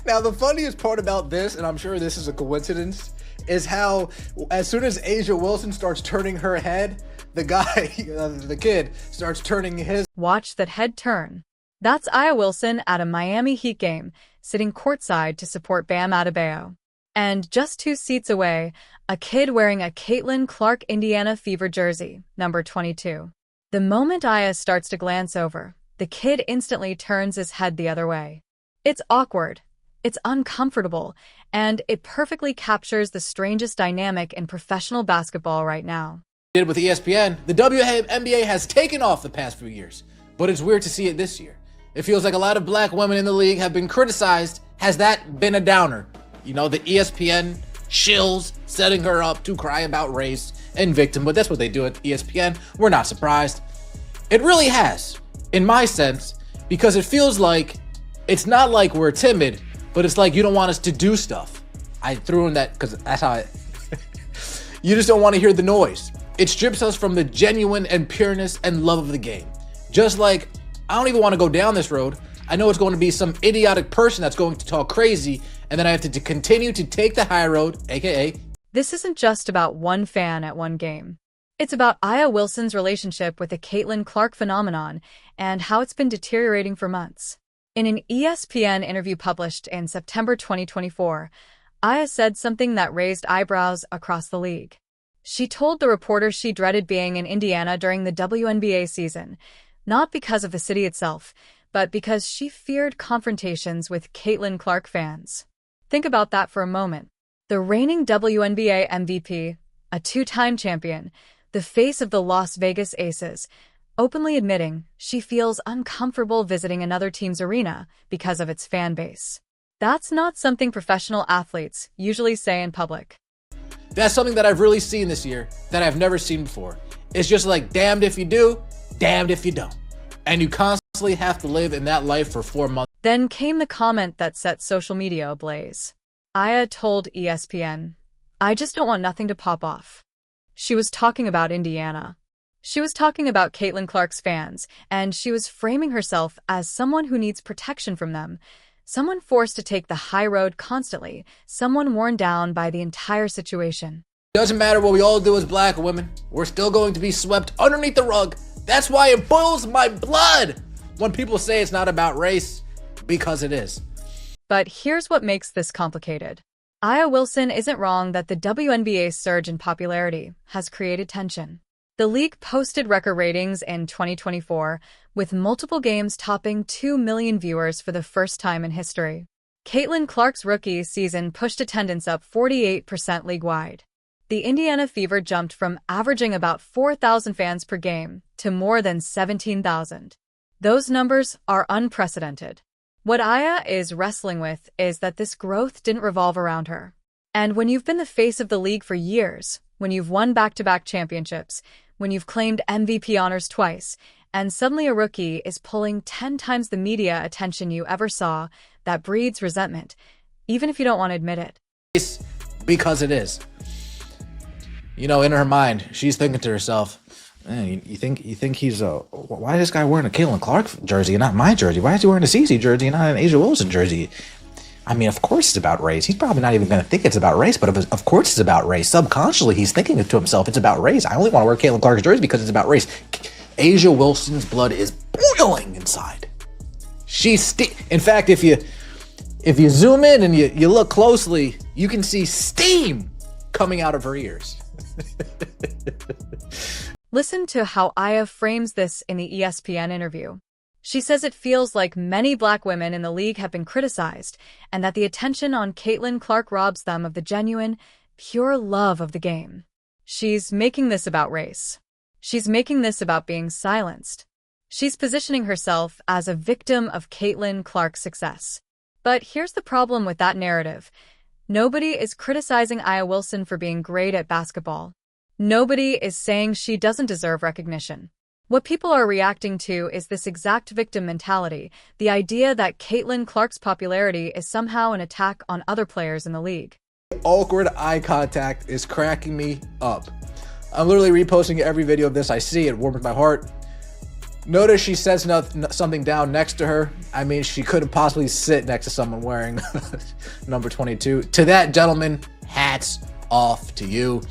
Now, the funniest part about this, and I'm sure this is a coincidence, is how as soon as Asia Wilson starts turning her head, the guy, the kid, starts turning his. Watch that head turn. That's Aya Wilson at a Miami Heat game, sitting courtside to support Bam Adebayo. And just 2 seats away, a kid wearing a Caitlin Clark Indiana Fever jersey, number 22. The moment Aya starts to glance over, the kid instantly turns his head the other way. It's awkward. It's uncomfortable, and it perfectly captures the strangest dynamic in professional basketball right now. Did with ESPN, the WNBA has taken off the past few years, but it's weird to see it this year. It feels like a lot of black women in the league have been criticized. Has that been a downer? You know, the ESPN shills setting her up to cry about race and victim, but that's what they do at ESPN. We're not surprised. It really has, in my sense, because it feels like it's not like we're timid, but it's like you don't want us to do stuff. I threw in that because that's how you just don't want to hear the noise. It strips us from the genuine and pureness and love of the game. Just like, I don't even want to go down this road. I know it's going to be some idiotic person that's going to talk crazy, and then I have to continue to take the high road, aka... This isn't just about one fan at one game. It's about Aya Wilson's relationship with the Caitlin Clark phenomenon and how it's been deteriorating for months. In an ESPN interview published in September 2024, Aya said something that raised eyebrows across the league. She told the reporter she dreaded being in Indiana during the WNBA season, not because of the city itself, but because she feared confrontations with Caitlin Clark fans. Think about that for a moment. The reigning WNBA MVP, a 2-time champion, the face of the Las Vegas Aces, openly admitting she feels uncomfortable visiting another team's arena because of its fan base. That's not something professional athletes usually say in public. That's something that I've really seen this year that I've never seen before. It's just like damned if you do, damned if you don't. And you constantly have to live in that life for 4 months. Then came the comment that set social media ablaze. Aya told ESPN, "I just don't want nothing to pop off." She was talking about Indiana. She was talking about Caitlin Clark's fans, and she was framing herself as someone who needs protection from them, someone forced to take the high road constantly, someone worn down by the entire situation. Doesn't matter what we all do as black women, we're still going to be swept underneath the rug. That's why it boils my blood when people say it's not about race, because it is. But here's what makes this complicated. Aya Wilson isn't wrong that the WNBA's surge in popularity has created tension. The league posted record ratings in 2024, with multiple games topping 2 million viewers for the first time in history. Caitlin Clark's rookie season pushed attendance up 48% league-wide. The Indiana Fever jumped from averaging about 4,000 fans per game to more than 17,000. Those numbers are unprecedented. What Aya is wrestling with is that this growth didn't revolve around her. And when you've been the face of the league for years, when you've won back-to-back championships, when you've claimed MVP honors twice, and suddenly a rookie is pulling 10 times the media attention you ever saw, that breeds resentment, even if you don't want to admit it. Because it is. You know, in her mind, she's thinking to herself, man, you think he's why is this guy wearing a Caitlin Clark jersey and not my jersey? Why is he wearing a CeCe jersey and not an Asia Wilson jersey? I mean, of course it's about race. He's probably not even going to think it's about race, but of course it's about race. Subconsciously, he's thinking it to himself, it's about race. I only want to wear Caitlin Clark's jersey because it's about race. Asia Wilson's blood is boiling inside. In fact, if you zoom in and you look closely, you can see steam coming out of her ears. Listen to how Aya frames this in the ESPN interview. She says it feels like many black women in the league have been criticized, and that the attention on Caitlin Clark robs them of the genuine, pure love of the game. She's making this about race. She's making this about being silenced. She's positioning herself as a victim of Caitlin Clark's success. But here's the problem with that narrative. Nobody is criticizing Aya Wilson for being great at basketball. Nobody is saying she doesn't deserve recognition. What people are reacting to is this exact victim mentality, the idea that Caitlin Clark's popularity is somehow an attack on other players in the league. Awkward eye contact is cracking me up. I'm literally reposting every video of this I see. It warms my heart. Notice she sets something down next to her. I mean, she couldn't possibly sit next to someone wearing number 22. To that gentleman, hats off to you.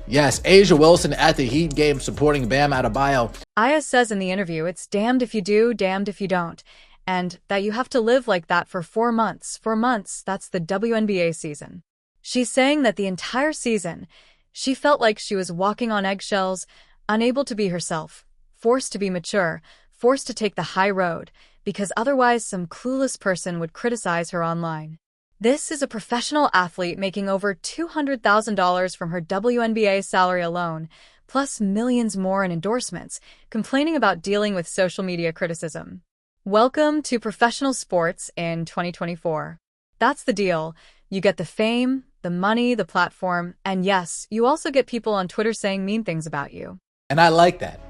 Yes, A'ja Wilson at the Heat game supporting Bam Adebayo. Aya says in the interview, it's damned if you do, damned if you don't. And that you have to live like that for 4 months. 4 months, that's the WNBA season. She's saying that the entire season, she felt like she was walking on eggshells, unable to be herself, forced to be mature, forced to take the high road, because otherwise some clueless person would criticize her online. This is a professional athlete making over $200,000 from her WNBA salary alone, plus millions more in endorsements, complaining about dealing with social media criticism. Welcome to professional sports in 2024. That's the deal. You get the fame, the money, the platform, and yes, you also get people on Twitter saying mean things about you. And I like that.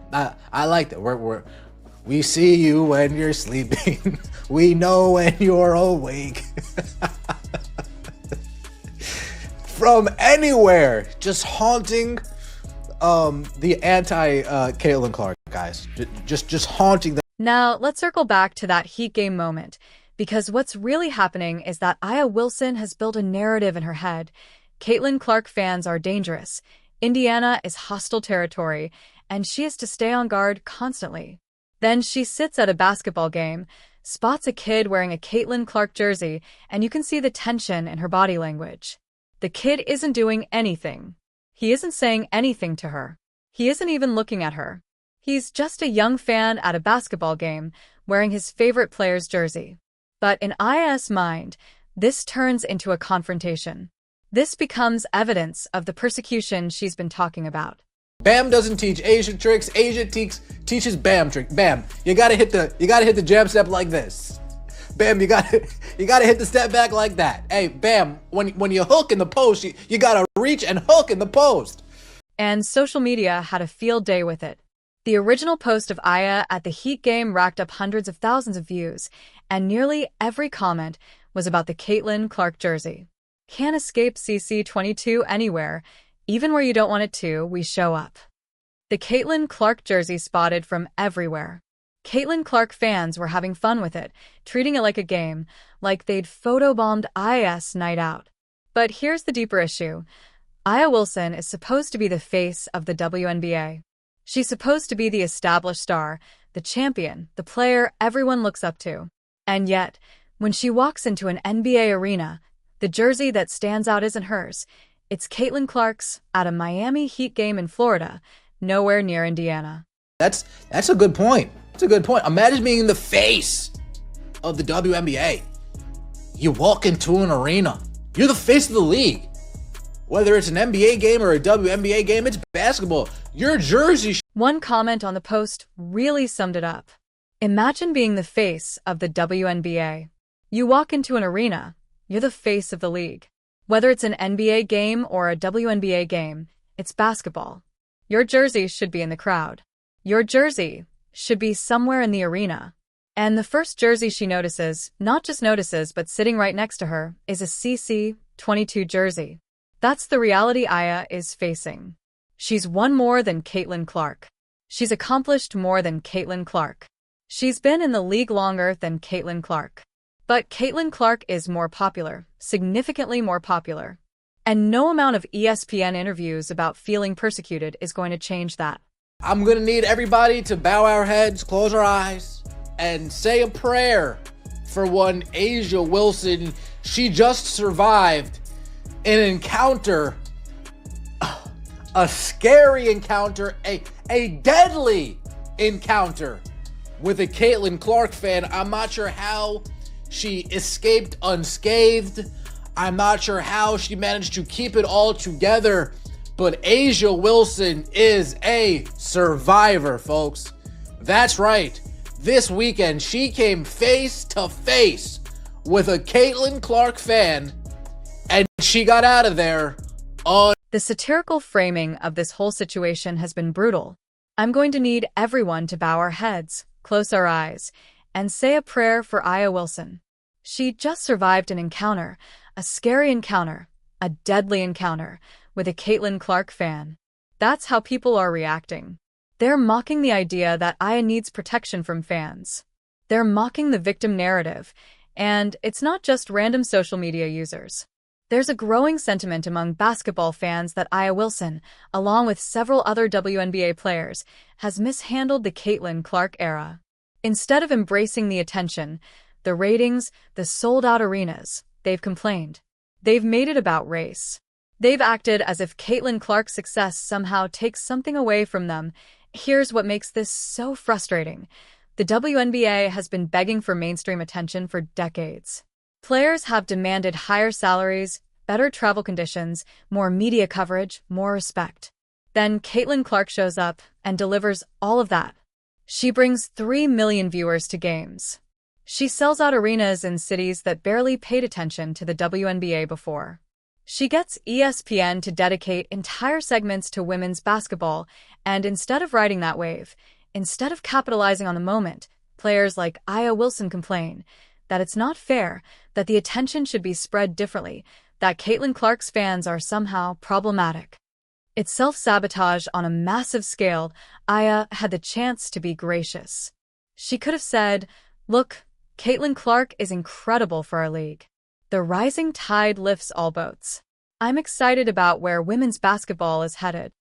I like that. We see you when you're sleeping. We know when you're awake. From anywhere, just haunting the anti Caitlin Clark guys. Just haunting them. Now, let's circle back to that Heat game moment, because what's really happening is that Aya Wilson has built a narrative in her head. Caitlin Clark fans are dangerous. Indiana is hostile territory, and she has to stay on guard constantly. Then she sits at a basketball game, spots a kid wearing a Caitlin Clark jersey, and you can see the tension in her body language. The kid isn't doing anything. He isn't saying anything to her. He isn't even looking at her. He's just a young fan at a basketball game, wearing his favorite player's jersey. But in Aya's mind, this turns into a confrontation. This becomes evidence of the persecution she's been talking about. Bam doesn't teach A'ja tricks. A'ja teaches Bam trick. Bam, you gotta hit the jab step like this. Bam, you gotta hit the step back like that. Hey, Bam, when you hook in the post, you gotta reach and hook in the post. And social media had a field day with it. The original post of Aya at the Heat game racked up hundreds of thousands of views, and nearly every comment was about the Caitlin Clark jersey. Can't escape CC22 anywhere. Even where you don't want it to, we show up. The Caitlin Clark jersey spotted from everywhere. Caitlin Clark fans were having fun with it, treating it like a game, like they'd photobombed Aya's night out. But here's the deeper issue. Aya Wilson is supposed to be the face of the WNBA. She's supposed to be the established star, the champion, the player everyone looks up to. And yet, when she walks into an NBA arena, the jersey that stands out isn't hers. It's Caitlin Clark's at a Miami Heat game in Florida, nowhere near Indiana. That's a good point. It's a good point. Imagine being the face of the WNBA. You walk into an arena. You're the face of the league. Whether it's an NBA game or a WNBA game, it's basketball. Your jersey. One comment on the post really summed it up. Imagine being the face of the WNBA. You walk into an arena. You're the face of the league. Whether it's an NBA game or a WNBA game, it's basketball. Your jersey should be in the crowd. Your jersey should be somewhere in the arena. And the first jersey she notices, not just notices but sitting right next to her, is a CC22 jersey. That's the reality Aya is facing. She's won more than Caitlin Clark. She's accomplished more than Caitlin Clark. She's been in the league longer than Caitlin Clark. But Caitlin Clark is more popular, significantly more popular. And no amount of ESPN interviews about feeling persecuted is going to change that. I'm going to need everybody to bow our heads, close our eyes, and say a prayer for one A'ja Wilson. She just survived an encounter, a scary encounter, a deadly encounter with a Caitlin Clark fan. I'm not sure how she escaped unscathed. I'm not sure how she managed to keep it all together, but A'ja Wilson is a survivor, folks. That's right. This weekend, she came face to face with a Caitlin Clark fan, and she got out of there on. The satirical framing of this whole situation has been brutal. I'm going to need everyone to bow our heads, close our eyes, and say a prayer for Aya Wilson. She just survived an encounter, a scary encounter, a deadly encounter, with a Caitlin Clark fan. That's how people are reacting. They're mocking the idea that Aya needs protection from fans. They're mocking the victim narrative, and it's not just random social media users. There's a growing sentiment among basketball fans that Aya Wilson, along with several other WNBA players, has mishandled the Caitlin Clark era. Instead of embracing the attention, the ratings, the sold-out arenas, they've complained. They've made it about race. They've acted as if Caitlin Clark's success somehow takes something away from them. Here's what makes this so frustrating. The WNBA has been begging for mainstream attention for decades. Players have demanded higher salaries, better travel conditions, more media coverage, more respect. Then Caitlin Clark shows up and delivers all of that. She brings 3 million viewers to games. She sells out arenas in cities that barely paid attention to the WNBA before. She gets ESPN to dedicate entire segments to women's basketball, and instead of riding that wave, instead of capitalizing on the moment, players like Aya Wilson complain that it's not fair, that the attention should be spread differently, that Caitlin Clark's fans are somehow problematic. It's self-sabotage on a massive scale. Aya had the chance to be gracious. She could have said, "Look, Caitlin Clark is incredible for our league. The rising tide lifts all boats. I'm excited about where women's basketball is headed."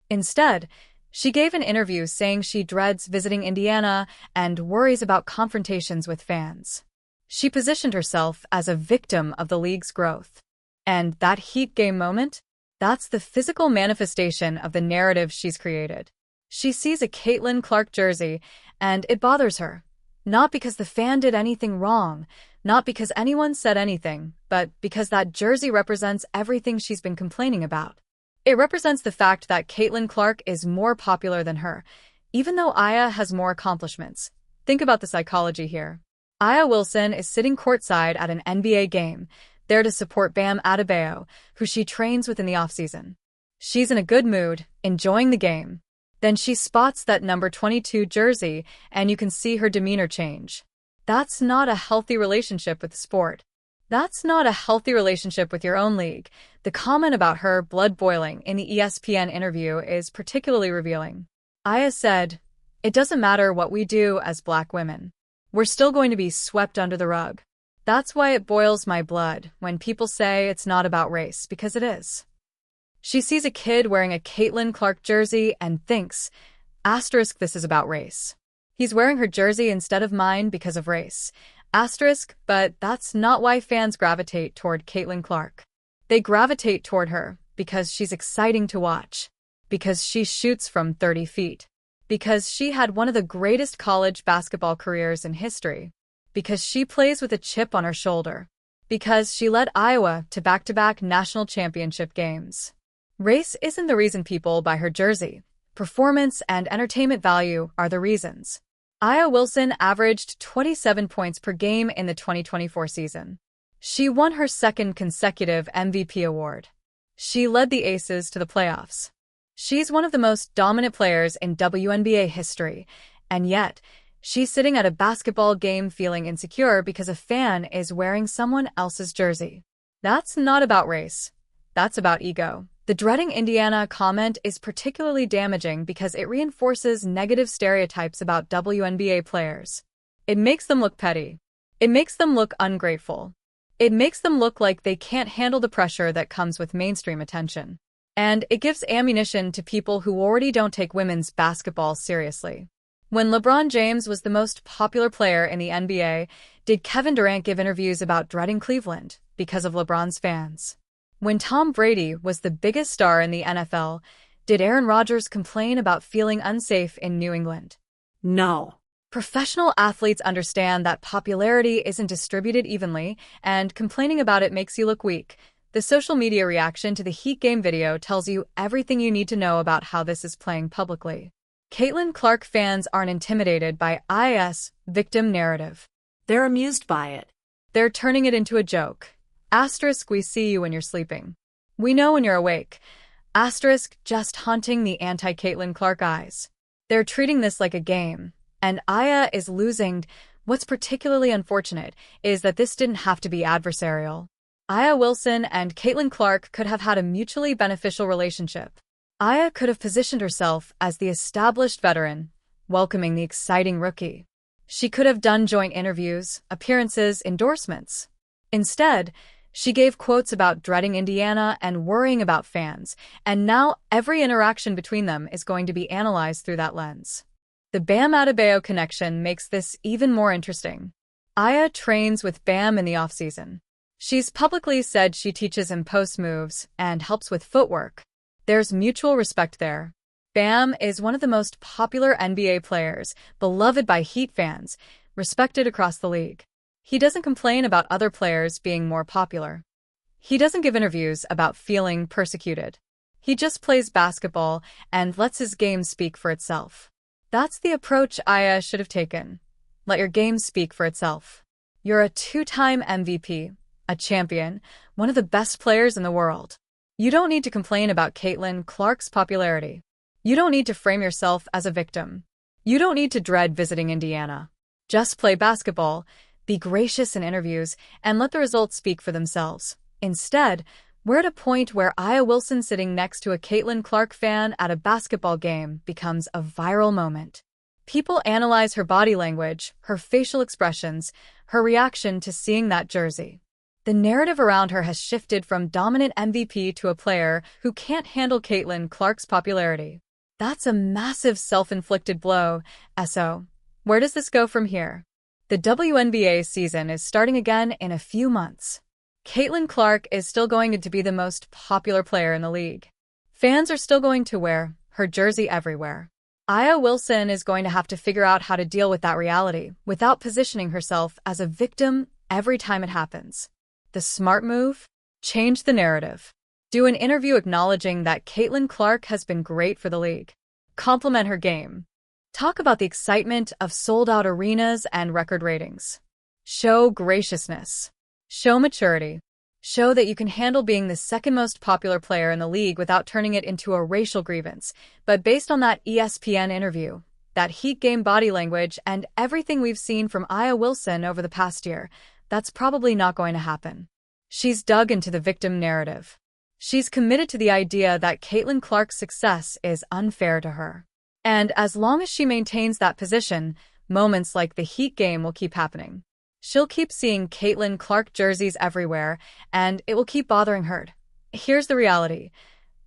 Instead, she gave an interview saying she dreads visiting Indiana and worries about confrontations with fans. She positioned herself as a victim of the league's growth. And that Heat game moment? That's the physical manifestation of the narrative she's created. She sees a Caitlin Clark jersey, and it bothers her. Not because the fan did anything wrong, not because anyone said anything, but because that jersey represents everything she's been complaining about. It represents the fact that Caitlin Clark is more popular than her, even though Aya has more accomplishments. Think about the psychology here. Aya Wilson is sitting courtside at an NBA game, there to support Bam Adebayo, who she trains with in the offseason. She's in a good mood, enjoying the game. Then she spots that number 22 jersey, and you can see her demeanor change. That's not a healthy relationship with the sport. That's not a healthy relationship with your own league. The comment about her blood boiling in the ESPN interview is particularly revealing. Aya said, "It doesn't matter what we do as Black women. We're still going to be swept under the rug. That's why it boils my blood when people say it's not about race, because it is." She sees a kid wearing a Caitlin Clark jersey and thinks, asterisk, this is about race. He's wearing her jersey instead of mine because of race. Asterisk, but that's not why fans gravitate toward Caitlin Clark. They gravitate toward her because she's exciting to watch, because she shoots from 30 feet, because she had one of the greatest college basketball careers in history, because she plays with a chip on her shoulder, because she led Iowa to back-to-back national championship games. Race isn't the reason people buy her jersey. Performance and entertainment value are the reasons. Aya Wilson averaged 27 points per game in the 2024 season. She won her second consecutive MVP award. She led the Aces to the playoffs. She's one of the most dominant players in WNBA history, and yet, she's sitting at a basketball game feeling insecure because a fan is wearing someone else's jersey. That's not about race. That's about ego. The dreading Indiana comment is particularly damaging because it reinforces negative stereotypes about WNBA players. It makes them look petty. It makes them look ungrateful. It makes them look like they can't handle the pressure that comes with mainstream attention. And it gives ammunition to people who already don't take women's basketball seriously. When LeBron James was the most popular player in the NBA, did Kevin Durant give interviews about dreading Cleveland because of LeBron's fans? When Tom Brady was the biggest star in the NFL, did Aaron Rodgers complain about feeling unsafe in New England? No. Professional athletes understand that popularity isn't distributed evenly, and complaining about it makes you look weak. The social media reaction to the Heat game video tells you everything you need to know about how this is playing publicly. Caitlin Clark fans aren't intimidated by Aya's victim narrative. They're amused by it. They're turning it into a joke. Asterisk, we see you when you're sleeping. We know when you're awake. Asterisk, just haunting the anti-Caitlin Clark eyes. They're treating this like a game, and Aya is losing. What's particularly unfortunate is that this didn't have to be adversarial. Aya Wilson and Caitlin Clark could have had a mutually beneficial relationship. Aya could have positioned herself as the established veteran, welcoming the exciting rookie. She could have done joint interviews, appearances, endorsements. Instead, she gave quotes about dreading Indiana and worrying about fans, and now every interaction between them is going to be analyzed through that lens. The Bam Adebayo connection makes this even more interesting. Aya trains with Bam in the offseason. She's publicly said she teaches him post moves and helps with footwork. There's mutual respect there. Bam is one of the most popular NBA players, beloved by Heat fans, respected across the league. He doesn't complain about other players being more popular. He doesn't give interviews about feeling persecuted. He just plays basketball and lets his game speak for itself. That's the approach Aya should have taken. Let your game speak for itself. You're a two-time MVP, a champion, one of the best players in the world. You don't need to complain about Caitlin Clark's popularity. You don't need to frame yourself as a victim. You don't need to dread visiting Indiana. Just play basketball, be gracious in interviews, and let the results speak for themselves. Instead, we're at a point where Aya Wilson sitting next to a Caitlin Clark fan at a basketball game becomes a viral moment. People analyze her body language, her facial expressions, her reaction to seeing that jersey. The narrative around her has shifted from dominant MVP to a player who can't handle Caitlin Clark's popularity. That's a massive self-inflicted blow, SO. Where does this go from here? The WNBA season is starting again in a few months. Caitlin Clark is still going to be the most popular player in the league. Fans are still going to wear her jersey everywhere. Aya Wilson is going to have to figure out how to deal with that reality without positioning herself as a victim every time it happens. The smart move? Change the narrative. Do an interview acknowledging that Caitlin Clark has been great for the league. Compliment her game. Talk about the excitement of sold-out arenas and record ratings. Show graciousness. Show maturity. Show that you can handle being the second most popular player in the league without turning it into a racial grievance. But based on that ESPN interview, that Heat game body language, and everything we've seen from Aya Wilson over the past year, that's probably not going to happen. She's dug into the victim narrative. She's committed to the idea that Caitlin Clark's success is unfair to her. And as long as she maintains that position, moments like the Heat game will keep happening. She'll keep seeing Caitlin Clark jerseys everywhere, and it will keep bothering her. Here's the reality.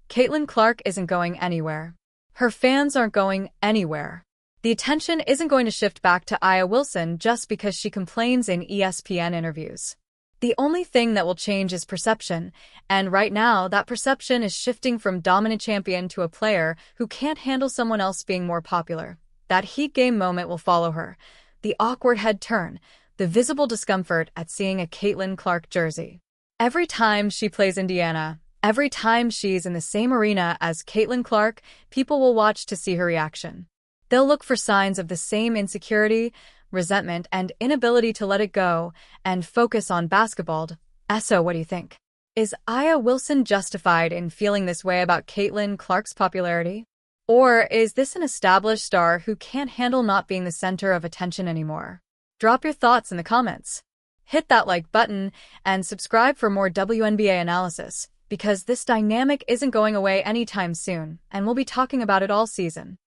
Caitlin Clark isn't going anywhere. Her fans aren't going anywhere. The attention isn't going to shift back to Aya Wilson just because she complains in ESPN interviews. The only thing that will change is perception, and right now that perception is shifting from dominant champion to a player who can't handle someone else being more popular. That Heat game moment will follow her. The awkward head turn, the visible discomfort at seeing a Caitlin Clark jersey. Every time she plays Indiana, every time she's in the same arena as Caitlin Clark, people will watch to see her reaction. They'll look for signs of the same insecurity, resentment, and inability to let it go and focus on basketball. So what do you think? Is Aya Wilson justified in feeling this way about Caitlin Clark's popularity? Or is this an established star who can't handle not being the center of attention anymore? Drop your thoughts in the comments. Hit that like button and subscribe for more WNBA analysis, because this dynamic isn't going away anytime soon, and we'll be talking about it all season.